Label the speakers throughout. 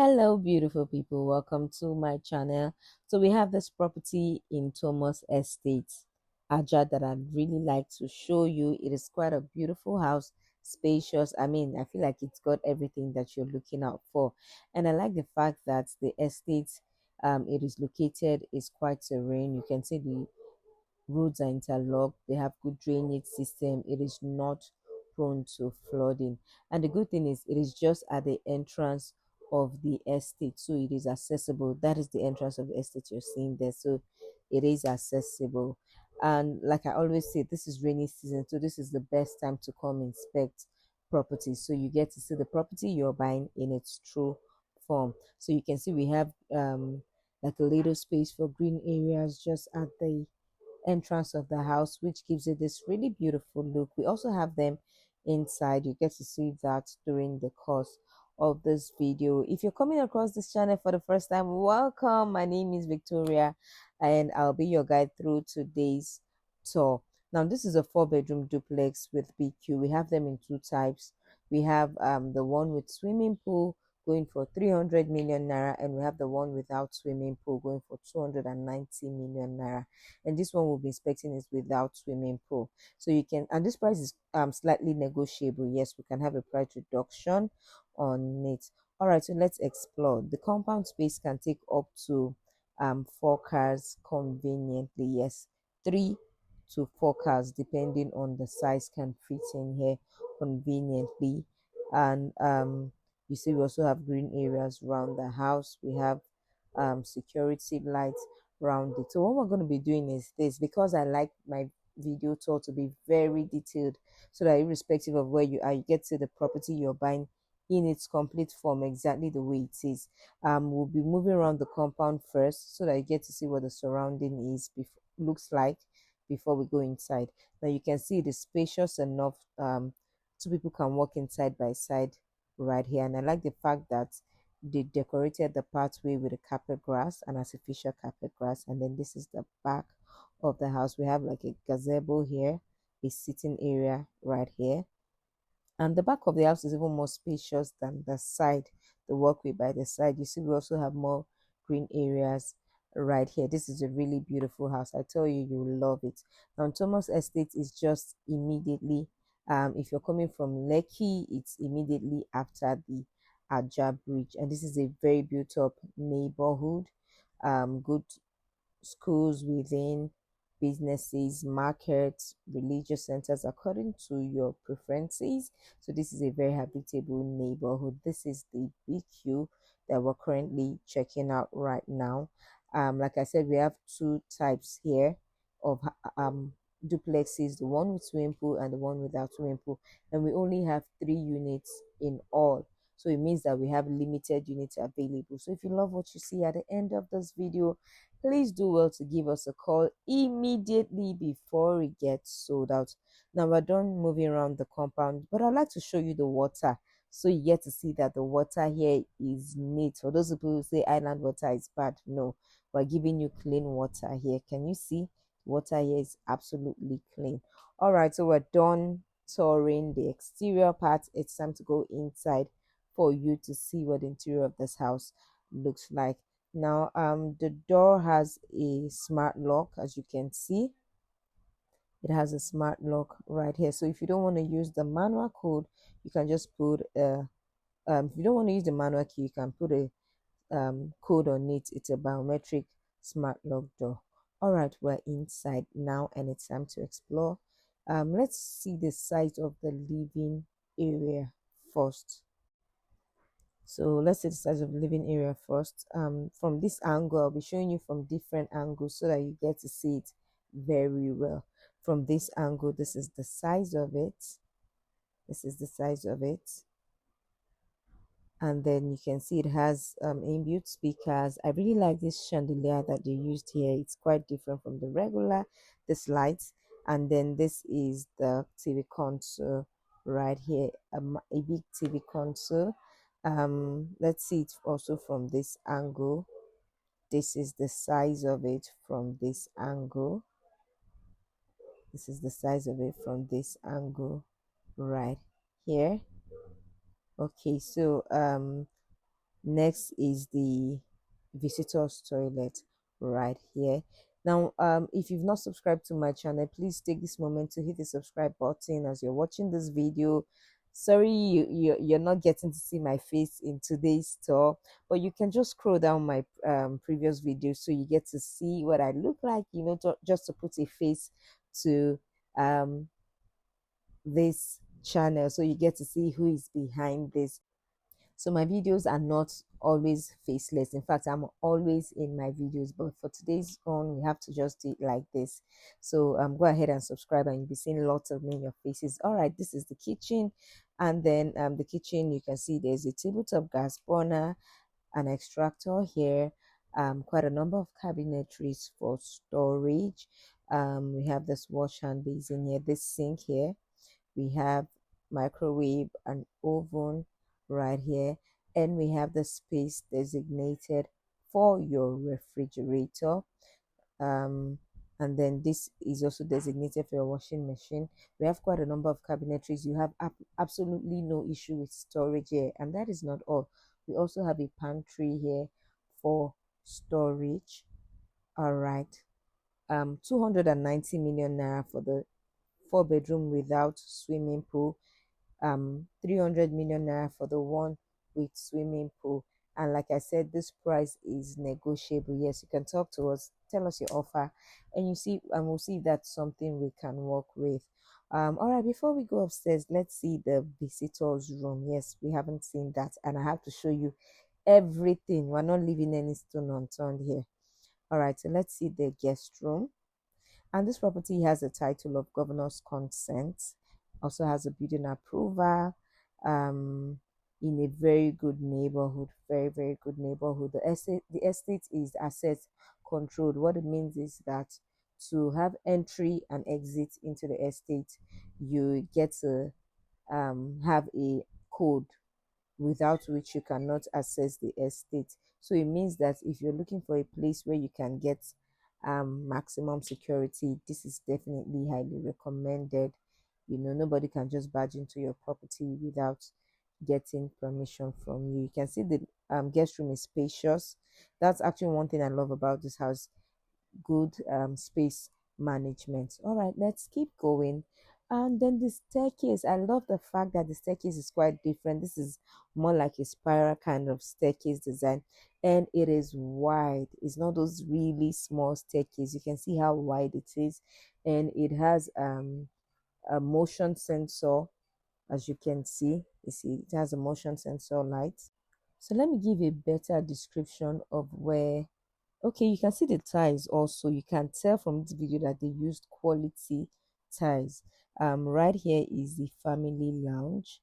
Speaker 1: Hello, beautiful people. Welcome to my channel. So we have this property in Thomas Estate, Ajah, that I'd really like to show you. It is quite a beautiful house, spacious. I feel like it's got everything that you're looking out for. And I like the fact that the estate it is located is quite serene. You can see the roads are interlocked, they have good drainage system, it is not prone to flooding. And the good thing is it is just at the entrance of the estate, so it is accessible. That is the entrance of the estate you're seeing there, so it is accessible. And like I always say, this is rainy season, so this is the best time to come inspect property, so you get to see the property you're buying in its true form. So you can see we have like a little space for green areas just at the entrance of the house, which gives it this really beautiful look. We also have them inside. You get to see that during the course of this video. If you're coming across this channel for the first time, welcome. My name is Victoria and I'll be your guide through today's tour. Now this is a 4-bedroom duplex with BQ. We have them in two types. We have the one with swimming pool going for 300 million naira, and we have the one without swimming pool going for 290 million naira. And this one we'll be inspecting is without swimming pool. So you can, and this price is slightly negotiable. Yes, we can have a price reduction on it. All right, so let's explore. The compound space can take up to 4 cars conveniently. Yes, 3 to 4 cars depending on the size can fit in here conveniently. And you see we also have green areas around the house. We have security lights around it. So what we're going to be doing is this, because I like my video tour to be very detailed, so that irrespective of where you are, you get to the property you're buying in its complete form, exactly the way it is. We'll be moving around the compound first, so that you get to see what the surrounding is looks like before we go inside. Now you can see it is spacious enough. Two people can walk in side by side right here, and I like the fact that they decorated the pathway with a carpet grass, an artificial carpet grass. And then this is the back of the house. We have like a gazebo here, a sitting area right here, and the back of the house is even more spacious than the side, the walkway by the side. You see we also have more green areas right here. This is a really beautiful house. I tell you, you will love it. Now Thomas Estate is just immediately if you're coming from Lekki, it's immediately after the Ajah bridge, and this is a very built up neighborhood. Good schools within, businesses, markets, religious centers, according to your preferences. So this is a very habitable neighborhood. This is the BQ that we're currently checking out right now. Like I said, we have two types here of duplexes, the one with swimming pool and the one without swimming pool, and we only have 3 units in all. So it means that we have limited units available. So if you love what you see at the end of this video, please do well to give us a call immediately before it gets sold out. Now we're done moving around the compound, but I'd like to show you the water, so you get to see that the water here is neat. For those people who say island water is bad, no, we're giving you clean water here. Can you see? Water here is absolutely clean. All right, so we're done touring the exterior part. It's time to go inside for you to see what the interior of this house looks like. Now the door has a smart lock. As you can see, it has a smart lock right here. So if you don't want to use the manual code, you can just put a if you don't want to use the manual key, you can put a code on it. It's a biometric smart lock door. All right, we're inside now and it's time to explore. Let's see the size of the living area first. So let's say the size of the living area first. From this angle, I'll be showing you from different angles so that you get to see it very well. From this angle, this is the size of it. This is the size of it. And then you can see it has inbuilt speakers. I really like this chandelier that they used here. It's quite different from the regular, this lights. And then this is the TV console right here, a big TV console. Let's see it also from this angle. This is the size of it from this angle. This is the size of it from this angle right here. Okay, so Next is the visitors toilet right here. Now, if you've not subscribed to my channel, please take this moment to hit the subscribe button as you're watching this video. Sorry, you're not getting to see my face in today's tour, but you can just scroll down my previous video so you get to see what I look like, just to put a face to um this channel, so you get to see who is behind this. So my videos are not always faceless. In fact, I'm always in my videos, but for today's one, we have to just do it like this. So go ahead and subscribe, and you'll be seeing lots of me in your faces. All right, this is the kitchen. And then the kitchen, you can see there's a tabletop gas burner, an extractor here, quite a number of cabinetries for storage. We have this wash hand basin here, this sink here. We have microwave and oven right here, and we have the space designated for your refrigerator. um and then this is also designated for your washing machine. We have quite a number of cabinetries. You have absolutely no issue with storage here, and that is not all. We also have a pantry here for storage. All right, 290 million naira for the 4 bedroom without swimming pool, 300 million naira for the one with swimming pool. And like I said, this price is negotiable. Yes, you can talk to us, tell us your offer, and we'll see if that's something we can work with. All right, before we go upstairs, let's see the visitors room. Yes, we haven't seen that, and I have to show you everything. We're not leaving any stone unturned here. All right, so let's see the guest room. And this property has a title of governor's consent, also has a building approval, um, in a very good neighborhood, very, very good neighborhood. The estate is asset controlled. What it means is that to have entry and exit into the estate, you get to have a code without which you cannot access the estate. So it means that if you're looking for a place where you can get maximum security, this is definitely highly recommended. Nobody can just barge into your property without getting permission from you. You can see the guest room is spacious. That's actually one thing I love about this house. Good space management. All right, let's keep going. And then the staircase, I love the fact that the staircase is quite different. This is more like a spiral kind of staircase design, and it is wide. It's not those really small staircase. You can see how wide it is, and it has a motion sensor. As you can see, it has a motion sensor light. So let me give a better description of where. Okay, you can see the ties also. You can tell from this video that they used quality ties. Right here is the family lounge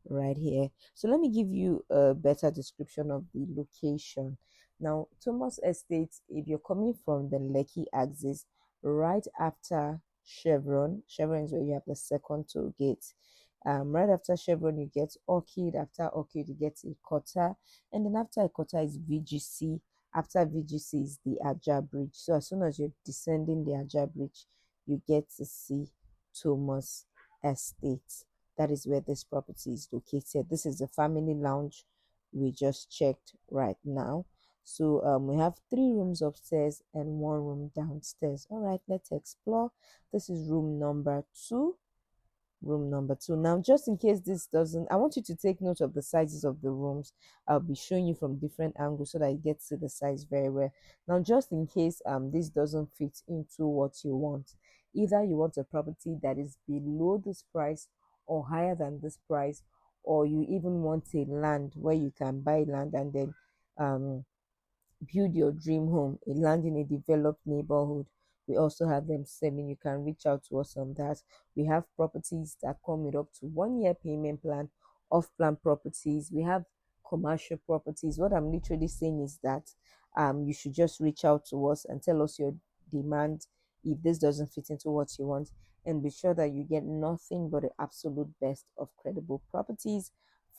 Speaker 1: right here. So let me give you a better description of the location. Now, Thomas Estate, if you're coming from the Lekki axis, right after Chevron is where you have the second toll gate. Right after Chevron, you get Orchid. After Orchid, you get Ikota. And then after Ikota is VGC. After VGC is the Ajah Bridge. So as soon as you're descending the Ajah Bridge, you get to see Thomas Estate. That is where this property is located. This is the family lounge we just checked right now. So we have 3 rooms upstairs and 1 room downstairs. All right, let's explore. This is room number 2. Now, just in case this doesn't, I want you to take note of the sizes of the rooms. I'll be showing you from different angles so that you get to see the size very well. Now, just in case this doesn't fit into what you want, either you want a property that is below this price or higher than this price, or you even want a land where you can buy land and then build your dream home, a land in a developed neighborhood. We also have them selling. You can reach out to us on that. We have properties that come with up to 1 year payment plan, off-plan properties. We have commercial properties. What I'm literally saying is that you should just reach out to us and tell us your demand if this doesn't fit into what you want, and be sure that you get nothing but the absolute best of credible properties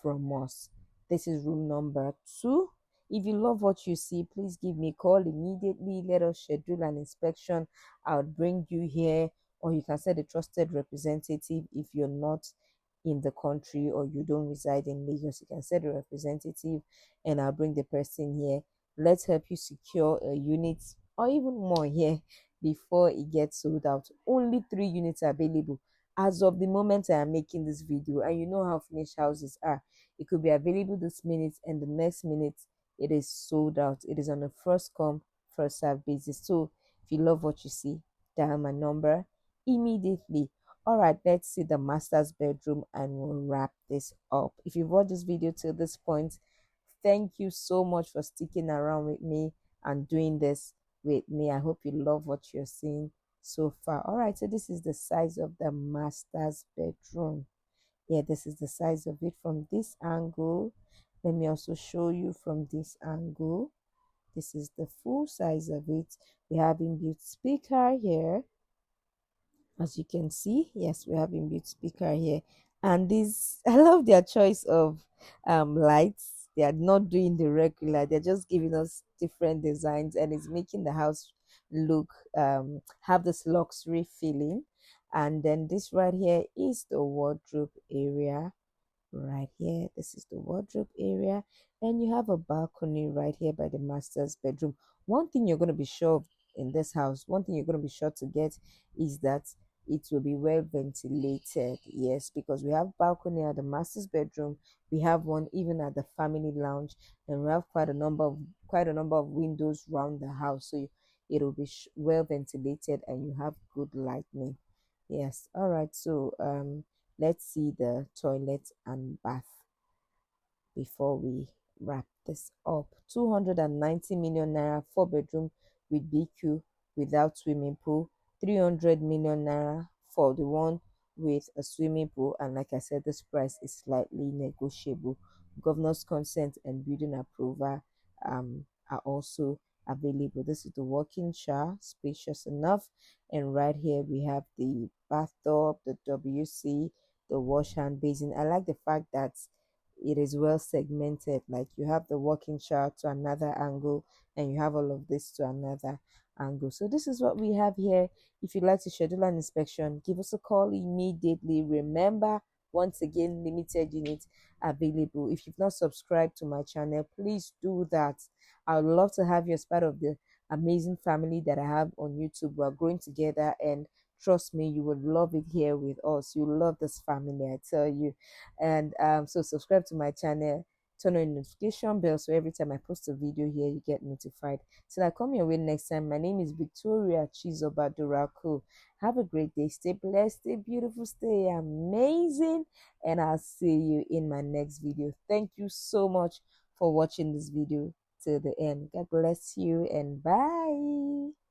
Speaker 1: from us. This is room number 2. If you love what you see, please give me a call immediately. Let us schedule an inspection. I'll bring you here, or you can send a trusted representative if you're not in the country or you don't reside in Lagos, you can send a representative and I'll bring the person here. Let's help you secure a unit or even more here before it gets sold out. Only 3 units are available as of the moment I am making this video. And you know how finished houses are. It could be available this minute and the next minute it is sold out. It is on a first come, first serve basis. So if you love what you see, dial my number immediately. All right, let's see the master's bedroom and we'll wrap this up. If you've watched this video till this point, thank you so much for sticking around with me and doing this with me. I hope you love what you're seeing so far. All right, so this is the size of the master's bedroom. Yeah, this is the size of it from this angle. Let me also show you from this angle. This is the full size of it. We have inbuilt speaker here, as you can see. Yes, we have inbuilt speaker here, and this I love their choice of lights. They are not doing the regular, they're just giving us different designs, and it's making the house look have this luxury feeling. And then this right here is the wardrobe area. Right here, this is the wardrobe area, and you have a balcony right here by the master's bedroom. One thing you're going to be sure of in this house, one thing you're going to be sure to get is that it will be well ventilated. Yes, because we have balcony at the master's bedroom, we have one even at the family lounge, and we have quite a number of windows around the house, so it will be well ventilated and you have good lighting. Yes. All right, so let's see the toilet and bath before we wrap this up. 290 million naira, 4 bedroom with BQ without swimming pool. 300 million naira for the one with a swimming pool. And like I said, this price is slightly negotiable. Governor's consent and building approval are also available. This is the walk-in shower, spacious enough. And right here we have the bathtub, the WC, the wash hand basin. I like the fact that it is well segmented, like you have the walking shower to another angle and you have all of this to another angle. So this is what we have here. If you'd like to schedule an inspection, give us a call immediately. Remember, once again, limited units available. If you've not subscribed to my channel, please do that. I would love to have you as part of the amazing family that I have on YouTube. We're growing together, and trust me, you would love it here with us. You love this family, I tell you. And so subscribe to my channel, turn on the notification bell, so every time I post a video here you get notified. So I come your way next time. My name is Victoria Chizoba Duraku. Have a great day, stay blessed, stay beautiful, stay amazing, and I'll see you in my next video. Thank you so much for watching this video till the end. God bless you and bye.